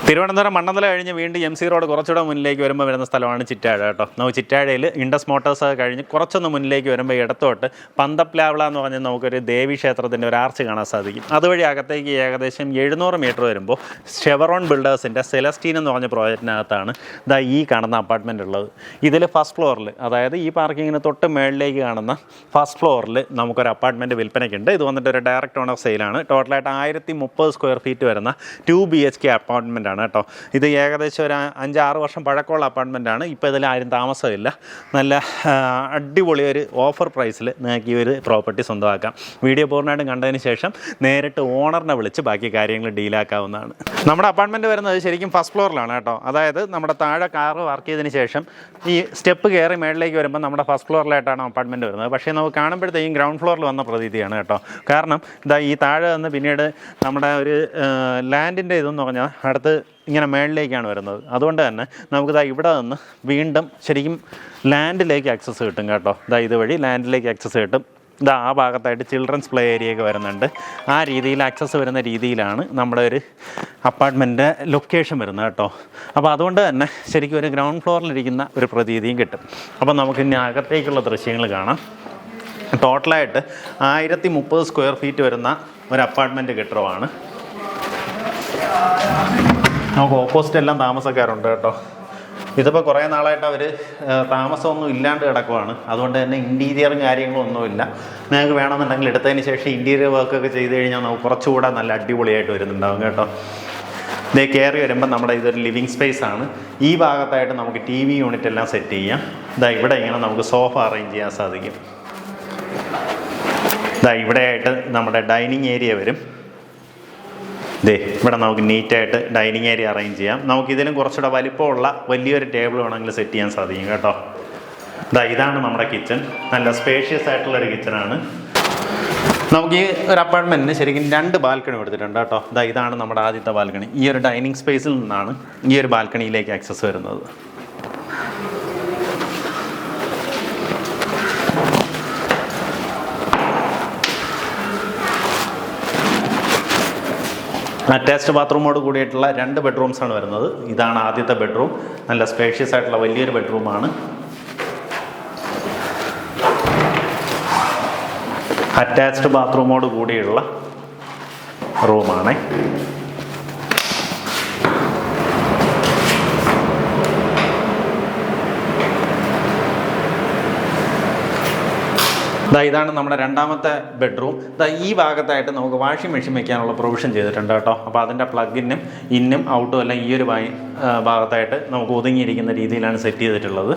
തിരുവനന്തപുരം മണ്ണന്തല കഴിഞ്ഞ് വീണ്ടും M C road കുറച്ചുകൂടെ മുന്നിലേക്ക് വരുമ്പോൾ വരുന്ന സ്ഥലമാണ് ചിറ്റാഴ കേട്ടോ. നമുക്ക് ചിറ്റാഴയിൽ ഇൻഡസ് മോട്ടോഴ്സ് കഴിഞ്ഞ് കുറച്ചൊന്ന് മുന്നിലേക്ക് വരുമ്പോൾ ഇടത്തോട്ട് പന്തപ്ലാവിള എന്ന് പറഞ്ഞാൽ നമുക്കൊരു ദേവി ക്ഷേത്രത്തിൻ്റെ ഒരു ആർച്ച് കാണാൻ സാധിക്കും. അതുവഴി അകത്തേക്ക് ഏകദേശം 700 മീറ്റർ വരുമ്പോൾ ഷെവറോൺ ബിൽഡേഴ്സിൻ്റെ സെലസ്റ്റീൻ എന്ന് പറഞ്ഞ പ്രോജക്റ്റിനകത്താണ് ഈ കാണുന്ന അപ്പാർട്ട്മെൻ്റ് ഉള്ളത്. ഇതിൽ ഫസ്റ്റ് ഫ്ലോറിൽ, അതായത് ഈ പാർക്കിങ്ങിന് തൊട്ട് മേളിലേക്ക് കാണുന്ന ഫസ്റ്റ് ഫ്ലോറിൽ നമുക്കൊരു അപ്പാർട്ട്മെൻറ്റ് വിൽപ്പനയ്ക്കുണ്ട്. ഇത് വന്നിട്ട് ഒരു ഡയറക്റ്റ് ഓണർ സെയിലാണ്. ടോട്ടലായിട്ട് 1030 സ്ക്വയർ ഫീറ്റ് വരുന്ന 2 BHK അപ്പാർട്ട്മെൻറ്റാണ് കേട്ടോ. ഇത് ഏകദേശം ഒരു 5-6 വർഷം പഴക്കമുള്ള അപ്പാർട്ട്മെൻറ്റാണ്. ഇപ്പോൾ ഇതിൽ ആരും താമസമില്ല. നല്ല അടിപൊളി ഒരു ഓഫർ പ്രൈസിൽ നിങ്ങൾക്ക് ഈ ഒരു പ്രോപ്പർട്ടി സ്വന്തമാക്കാം. വീഡിയോ പൂർണ്ണമായിട്ടും കണ്ടതിന് ശേഷം നേരിട്ട് ഓണറിനെ വിളിച്ച് ബാക്കി കാര്യങ്ങൾ ഡീലാക്കാവുന്നതാണ്. നമ്മുടെ അപ്പാർട്ട്മെൻറ്റ് വരുന്നത് ശരിക്കും ഫസ്റ്റ് ഫ്ലോറിലാണ് കേട്ടോ. അതായത് നമ്മുടെ താഴെ കാറ് പാർക്ക് ചെയ്തതിന് ശേഷം ഈ സ്റ്റെപ്പ് കയറി മേളിലേക്ക് വരുമ്പോൾ നമ്മുടെ ഫസ്റ്റ് ഫ്ലോറിലായിട്ടാണ് അപ്പാർട്ട്മെൻറ്റ് വരുന്നത്. പക്ഷേ നമുക്ക് കാണുമ്പോഴത്തേക്കും ഗ്രൗണ്ട് ഫ്ലോറിൽ വന്ന പ്രതീതിയാണ് കേട്ടോ. കാരണം ഈ താഴെ നിന്ന് പിന്നീട് നമ്മുടെ ഒരു ലാൻഡിൻ്റെ ഇതെന്ന് പറഞ്ഞാൽ അടുത്ത് ഇങ്ങനെ മേളിലേക്കാണ് വരുന്നത്. അതുകൊണ്ട് തന്നെ നമുക്കിതാ ഇവിടെ നിന്ന് വീണ്ടും ശരിക്കും ലാൻഡിലേക്ക് ആക്സസ് കിട്ടും കേട്ടോ. ഇതുവഴി ലാൻഡിലേക്ക് ആക്സസ് കിട്ടും. ആ ഭാഗത്തായിട്ട് ചിൽഡ്രൻസ് പ്ലേ ഏരിയയൊക്കെ വരുന്നുണ്ട്. ആ രീതിയിൽ ആക്സസ് വരുന്ന രീതിയിലാണ് നമ്മുടെ ഒരു അപ്പാർട്ട്മെൻറ്റ് ലൊക്കേഷൻ വരുന്നത് കേട്ടോ. അപ്പോൾ അതുകൊണ്ട് തന്നെ ശരിക്കും ഒരു ഗ്രൗണ്ട് ഫ്ലോറിലിരിക്കുന്ന ഒരു പ്രതീതിയും കിട്ടും. അപ്പോൾ നമുക്ക് ഇനി അകത്തേക്കുള്ള ദൃശ്യങ്ങൾ കാണാം. ടോട്ടലായിട്ട് 1030 സ്ക്വയർ ഫീറ്റ് വരുന്ന ഒരു അപ്പാർട്ട്മെൻറ്റ് കെട്ടിടമാണ്. നമുക്ക് ഓപ്പോസിറ്റ് എല്ലാം താമസക്കാരുണ്ട് കേട്ടോ. ഇതിപ്പോൾ കുറേ നാളായിട്ട് അവർ താമസമൊന്നും ഇല്ലാണ്ട് കിടക്കുവാണ്. അതുകൊണ്ട് തന്നെ ഇൻറ്റീരിയറും കാര്യങ്ങളും ഒന്നുമില്ല. നിങ്ങൾക്ക് വേണമെന്നുണ്ടെങ്കിൽ എടുത്തതിന് ശേഷം ഇൻറ്റീരിയർ വർക്കൊക്കെ ചെയ്ത് കഴിഞ്ഞാൽ നമുക്ക് കുറച്ചുകൂടെ നല്ല അടിപൊളിയായിട്ട് വരുന്നുണ്ടാവും കേട്ടോ. ഇതേ കയറി വരുമ്പോൾ നമ്മുടെ ഇതൊരു ലിവിങ് സ്പേസ് ആണ്. ഈ ഭാഗത്തായിട്ട് നമുക്ക് TV യൂണിറ്റ് എല്ലാം സെറ്റ് ചെയ്യാം. ഇവിടെ ഇങ്ങനെ നമുക്ക് സോഫ അറേഞ്ച് ചെയ്യാൻ സാധിക്കും. ഇവിടെയായിട്ട് നമ്മുടെ ഡൈനിങ് ഏരിയ വരും. ഇവിടെ നമുക്ക് നീറ്റായിട്ട് ഡൈനിങ് ഏരിയ അറേഞ്ച് ചെയ്യാം. നമുക്കിതിലും കുറച്ചുകൂടെ വലിപ്പമുള്ള വലിയൊരു ടേബിൾ വേണമെങ്കിൽ സെറ്റ് ചെയ്യാൻ സാധിക്കും കേട്ടോ. ഇതാണ് നമ്മുടെ കിച്ചൺ. നല്ല സ്പേഷ്യസ് ആയിട്ടുള്ളൊരു കിച്ചണാണ്. നമുക്ക് ഈ ഒരു അപ്പാർട്ട്മെൻറ്റിന് ശരിക്കും 2 ബാൽക്കണി കൊടുത്തിട്ടുണ്ട് കേട്ടോ. ഇതാണ് നമ്മുടെ ആദ്യത്തെ ബാൽക്കണി. ഈ ഒരു ഡൈനിങ് സ്പേസിൽ നിന്നാണ് ഈ ഒരു ബാൽക്കണിയിലേക്ക് ആക്സസ് വരുന്നത്. അറ്റാച്ച്ഡ് ബാത്റൂമോട് കൂടിയിട്ടുള്ള 2 ബെഡ്റൂംസാണ് വരുന്നത്. ഇതാണ് ആദ്യത്തെ ബെഡ്റൂം. നല്ല സ്പേഷ്യസ് ആയിട്ടുള്ള വലിയൊരു ബെഡ്റൂമാണ്. അറ്റാച്ച്ഡ് ബാത്റൂമോട് കൂടിയുള്ള റൂമാണ്. ഇതാണ് നമ്മുടെ രണ്ടാമത്തെ ബെഡ്റൂം. ഈ ഭാഗത്തായിട്ട് നമുക്ക് വാഷിംഗ് മെഷീൻ വെക്കാനുള്ള പ്രൊവിഷൻ ചെയ്തിട്ടുണ്ട് കേട്ടോ. അപ്പോൾ അതിൻ്റെ പ്ലഗിനും ഇന്നും ഔട്ടും എല്ലാം ഈ ഒരു ഭാഗത്തായിട്ട് നമുക്ക് ഒതുങ്ങിയിരിക്കുന്ന രീതിയിലാണ് സെറ്റ് ചെയ്തിട്ടുള്ളത്.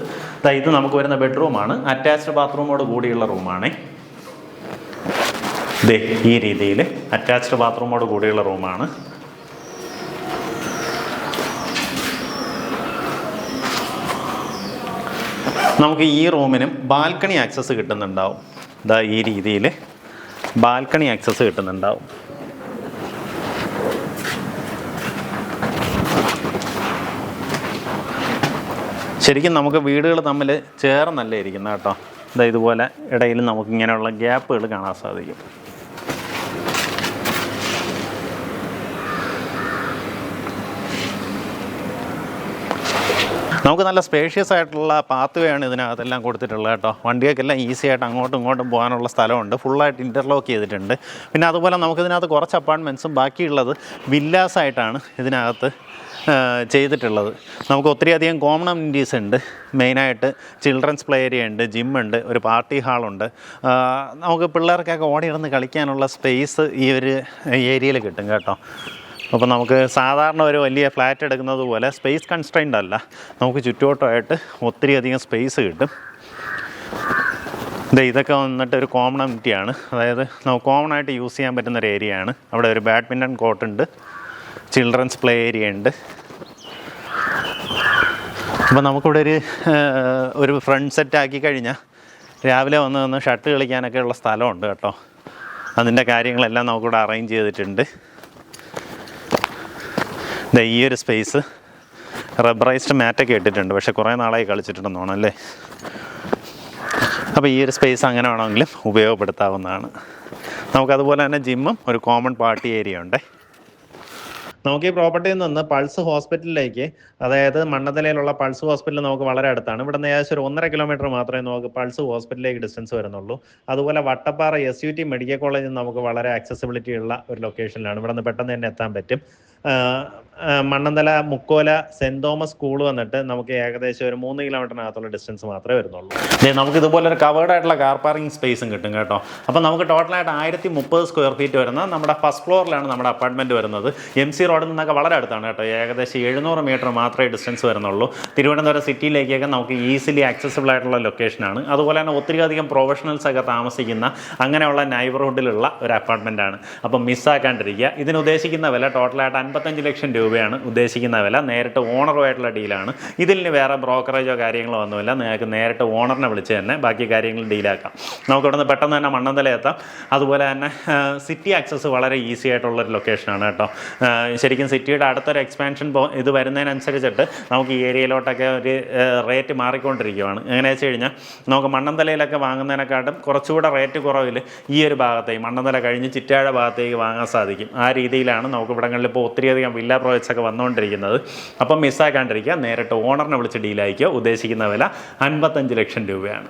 ഇത് നമുക്ക് വരുന്ന ബെഡ്റൂമാണ്. അറ്റാച്ച്ഡ് ബാത്റൂമോട് കൂടിയുള്ള റൂമാണ്. ഈ രീതിയിൽ അറ്റാച്ച്ഡ് ബാത്റൂമോട് കൂടിയുള്ള റൂമാണ്. നമുക്ക് ഈ റൂമിനും ബാൽക്കണി ആക്സസ് കിട്ടുന്നുണ്ടാവും. ഈ രീതിയിൽ ബാൽക്കണി ആക്സസ് കിട്ടുന്നുണ്ടാവും. ശരിക്കും നമുക്ക് വീടുകൾ തമ്മിൽ ചേർന്നല്ലേ ഇരിക്കുന്നത് കേട്ടോ. ഇതുപോലെ ഇടയിൽ നമുക്ക് ഇങ്ങനെയുള്ള ഗ്യാപ്പുകൾ കാണാൻ സാധിക്കും. നമുക്ക് നല്ല സ്പേഷ്യസ് ആയിട്ടുള്ള പാത്ത് വേയാണ് ഇതിനകത്തെല്ലാം കൊടുത്തിട്ടുള്ളത് കേട്ടോ. വണ്ടികൾക്കെല്ലാം ഈസി ആയിട്ട് അങ്ങോട്ടും ഇങ്ങോട്ടും പോകാനുള്ള സ്ഥലമുണ്ട്. ഫുള്ളായിട്ട് ഇൻ്റർലോക്ക് ചെയ്തിട്ടുണ്ട്. പിന്നെ അതുപോലെ നമുക്കിതിനകത്ത് കുറച്ച് അപ്പാർട്ട്മെൻറ്റ്സും ബാക്കിയുള്ളത് വില്ലാസായിട്ടാണ് ഇതിനകത്ത് ചെയ്തിട്ടുള്ളത്. നമുക്ക് ഒത്തിരിയധികം കോമൺ അമ്യൂണിറ്റീസ് ഉണ്ട്. മെയിനായിട്ട് ചിൽഡ്രൻസ് പ്ലേ ഏരിയ ഉണ്ട്, ജിമ്മുണ്ട്, ഒരു പാർട്ടി ഹാളുണ്ട്. നമുക്ക് പിള്ളേർക്കൊക്കെ ഓടിയിടന്ന് കളിക്കാനുള്ള സ്പേസ് ഈ ഒരു ഏരിയയിൽ കിട്ടും കേട്ടോ. അപ്പോൾ നമുക്ക് സാധാരണ ഒരു വലിയ ഫ്ലാറ്റ് എടുക്കുന്നത് പോലെ സ്പേസ് കൺസ്ട്രെയിൻഡ് അല്ല. നമുക്ക് ചുറ്റുവട്ടമായിട്ട് ഒത്തിരിയധികം സ്പേസ് കിട്ടും. ഇതൊക്കെ വന്നിട്ട് ഒരു കോമൺ അമ്യൂണിറ്റിയാണ്. അതായത് നമുക്ക് കോമൺ ആയിട്ട് യൂസ് ചെയ്യാൻ പറ്റുന്നൊരു ഏരിയയാണ്. അവിടെ ഒരു ബാഡ്മിൻ്റൺ കോർട്ടുണ്ട്, ചിൽഡ്രൻസ് പ്ലേ ഏരിയ ഉണ്ട്. അപ്പോൾ നമുക്കിവിടെ ഒരു ഫ്രണ്ട് സെറ്റ് ആക്കി കഴിഞ്ഞാൽ രാവിലെ വന്ന് ഷട്ടിൽ കളിക്കാനൊക്കെ ഉള്ള സ്ഥലമുണ്ട് കേട്ടോ. അതിൻ്റെ കാര്യങ്ങളെല്ലാം നമുക്കിവിടെ അറേഞ്ച് ചെയ്തിട്ടുണ്ട്. ഈ ഒരു സ്പേസ് റബ്ബറൈസ്ഡ് മാറ്റൊക്കെ ഇട്ടിട്ടുണ്ട്. പക്ഷേ കുറേ നാളായി കളിച്ചിട്ടുണ്ടെന്ന് തോന്നുന്നു അല്ലേ. അപ്പോൾ ഈ ഒരു സ്പേസ് അങ്ങനെ വേണമെങ്കിലും ഉപയോഗപ്പെടുത്താവുന്നതാണ്. നമുക്കതുപോലെ തന്നെ ജിമ്മും ഒരു കോമൺ പാർട്ടി ഏരിയ ഉണ്ട്. നമുക്ക് ഈ പ്രോപ്പർട്ടിയിൽ നിന്ന് പൾസ് ഹോസ്പിറ്റലിലേക്ക്, അതായത് മണ്ണന്തലയിലുള്ള പൾസ് ഹോസ്പിറ്റൽ നമുക്ക് വളരെ അടുത്താണ്. ഇവിടെ നിന്ന് ഏകദേശം ഒരു 1.5 കിലോമീറ്റർ മാത്രമേ നമുക്ക് പൾസ് ഹോസ്പിറ്റലിലേക്ക് ഡിസ്റ്റൻസ് വരുന്നുള്ളൂ. അതുപോലെ വട്ടപ്പാറ SUT മെഡിക്കൽ കോളേജിൽ നമുക്ക് വളരെ ആക്സസിബിലിറ്റി ഉള്ള ഒരു ലൊക്കേഷനിലാണ്. ഇവിടെ നിന്ന് പെട്ടെന്ന് തന്നെ എത്താൻ പറ്റും. Mannanthala Mukkola saint Thomas school വന്നിട്ട് നമുക്ക് ഏകദേശം ഒരു 3 കിലോമീറ്ററിനകത്തുള്ള ഡിസ്റ്റൻസ് മാത്രമേ വരുന്നുള്ളൂ. നമുക്ക് ഇതുപോലെ ഒരു കവേർഡ് ആയിട്ടുള്ള കാർ പാർക്കിംഗ് സ്പേസും കിട്ടും കേട്ടോ. അപ്പോൾ നമുക്ക് ടോട്ടലായിട്ട് 1030 സ്ക്വയർ ഫീറ്റ് വരുന്ന നമ്മുടെ ഫസ്റ്റ് ഫ്ലോറിലാണ് നമ്മുടെ അപ്പാർട്ട്മെൻറ്റ് വരുന്നത്. MC റോഡിൽ നിന്നൊക്കെ വളരെ അടുത്താണ് കേട്ടോ. ഏകദേശം 700 മീറ്റർ മാത്രമേ ഡിസ്റ്റൻസ് വരുന്നുള്ളൂ. തിരുവനന്തപുരം സിറ്റിയിലേക്കൊക്കെ നമുക്ക് ഈസിലി ആക്സസിബിൾ ആയിട്ടുള്ള ലൊക്കേഷനാണ്. അതുപോലെ തന്നെ ഒത്തിരി അധികം പ്രൊഫഷണൽസ് ഒക്കെ താമസിക്കുന്ന അങ്ങനെയുള്ള നൈബർഹുഡിലുള്ള ഒരു അപ്പാർട്ട്മെൻറ്റാണ്. അപ്പം മിസ്സാക്കാണ്ടിരിക്കുക. ഇതിന് ഉദ്ദേശിക്കുന്ന വില ടോട്ടലായിട്ട് 55 ലക്ഷം രൂപയാണ് ഉദ്ദേശിക്കുന്ന വില. നേരിട്ട് ഓണറുമായിട്ടുള്ള ഡീലാണ്. ഇതിന് വേറെ ബ്രോക്കറേജോ കാര്യങ്ങളോ ഒന്നുമില്ല. നിങ്ങൾക്ക് നേരിട്ട് ഓണറിനെ വിളിച്ച് തന്നെ ബാക്കി കാര്യങ്ങൾ ഡീലാക്കാം. നമുക്ക് ഇവിടെ നിന്ന് പെട്ടെന്ന് തന്നെ മണ്ണന്തല എത്താം. അതുപോലെ തന്നെ സിറ്റി ആക്സസ് വളരെ ഈസി ആയിട്ടുള്ളൊരു ലൊക്കേഷനാണ് കേട്ടോ. ശരിക്കും സിറ്റിയുടെ അടുത്തൊരു എക്സ്പാൻഷൻ ഇത് വരുന്നതിനനുസരിച്ചിട്ട് നമുക്ക് ഈ ഏരിയയിലോട്ടൊക്കെ ഒരു റേറ്റ് മാറിക്കൊണ്ടിരിക്കുകയാണ്. എങ്ങനെയാണെന്ന് വെച്ച് കഴിഞ്ഞാൽ നമുക്ക് മണ്ണന്തലയിലൊക്കെ വാങ്ങുന്നതിനെക്കാട്ടും കുറച്ചുകൂടെ റേറ്റ് കുറവിൽ ഈ ഒരു ഭാഗത്തേക്ക് മണ്ണന്തല കഴിഞ്ഞ് ചിറ്റാഴ ഭാഗത്തേക്ക് വാങ്ങാൻ സാധിക്കും. ആ രീതിയിലാണ് നമുക്ക് ഇവിടങ്ങളിൽ ഇപ്പോൾ ഒത്തിരിയധികം വില്ല പ്രോജക്ട്സ് ഒക്കെ വന്നുകൊണ്ടിരിക്കുന്നത്. അപ്പം മിസ്സാക്കാണ്ടിരിക്കുക. നേരിട്ട് ഓണറിനെ വിളിച്ച് ഡീലായിക്കുക. ഉദ്ദേശിക്കുന്ന വില 55 ലക്ഷം രൂപയാണ്.